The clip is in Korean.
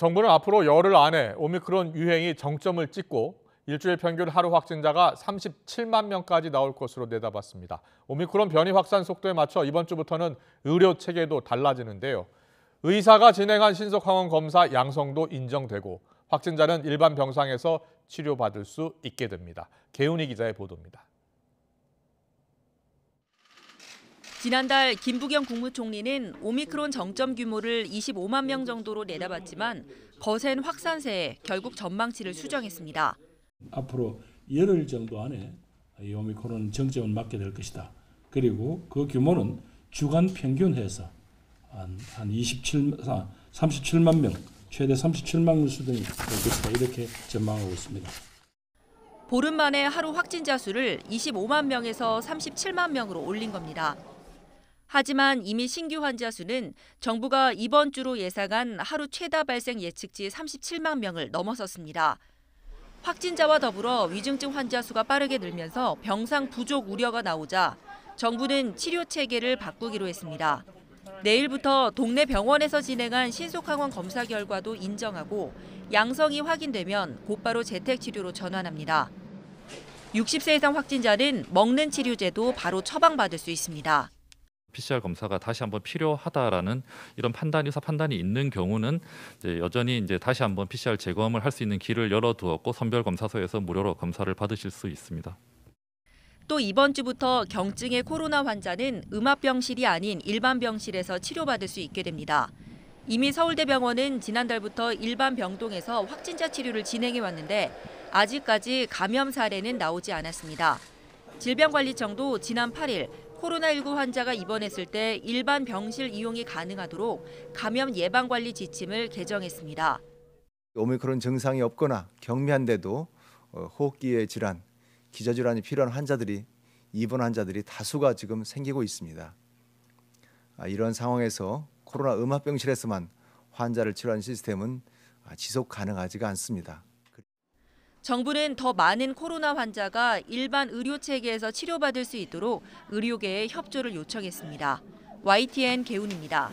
정부는 앞으로 열흘 안에 오미크론 유행이 정점을 찍고 일주일 평균 하루 확진자가 37만 명까지 나올 것으로 내다봤습니다. 오미크론 변이 확산 속도에 맞춰 이번 주부터는 의료 체계도 달라지는데요. 의사가 진행한 신속항원 검사 양성도 인정되고 확진자는 일반 병상에서 치료받을 수 있게 됩니다. 개훈이 기자의 보도입니다. 지난달 김부겸 국무총리는 오미크론 정점 규모를 25만 명 정도로 내다봤지만 거센 확산세에 결국 전망치를 수정했습니다. 앞으로 열흘 정도 안에 이 오미크론 정점을 맞게 될 것이다. 그리고 그 규모는 주간 평균해서 한 37만 명, 최대 37만 명 수준이 될 것이다. 이렇게 전망하고 있습니다. 보름 만에 하루 확진자 수를 25만 명에서 37만 명으로 올린 겁니다. 하지만 이미 신규 환자 수는 정부가 이번 주로 예상한 하루 최다 발생 예측치 37만 명을 넘어섰습니다. 확진자와 더불어 위중증 환자 수가 빠르게 늘면서 병상 부족 우려가 나오자 정부는 치료 체계를 바꾸기로 했습니다. 내일부터 동네 병원에서 진행한 신속항원 검사 결과도 인정하고 양성이 확인되면 곧바로 재택치료로 전환합니다. 60세 이상 확진자는 먹는 치료제도 바로 처방받을 수 있습니다. PCR 검사가 다시 한번 필요하다라는 이런 의사 판단이 있는 경우는 여전히 다시 한번 PCR 재검을 할 수 있는 길을 열어두었고 선별 검사소에서 무료로 검사를 받으실 수 있습니다. 또 이번 주부터 경증의 코로나 환자는 음압병실이 아닌 일반 병실에서 치료받을 수 있게 됩니다. 이미 서울대병원은 지난달부터 일반 병동에서 확진자 치료를 진행해 왔는데 아직까지 감염 사례는 나오지 않았습니다. 질병관리청도 지난 8일 코로나19 환자가 입원했을 때 일반 병실 이용이 가능하도록 감염 예방관리 지침을 개정했습니다. 오미크론 증상이 없거나 경미한데도 호흡기의 질환, 기저질환이 필요한 환자들이 입원 환자들이 다수가 지금 생기고 있습니다. 이런 상황에서 코로나 음압병실에서만 환자를 치료하는 시스템은 지속 가능하지가 않습니다. 정부는 더 많은 코로나 환자가 일반 의료 체계에서 치료받을 수 있도록 의료계에 협조를 요청했습니다. YTN 개훈입니다.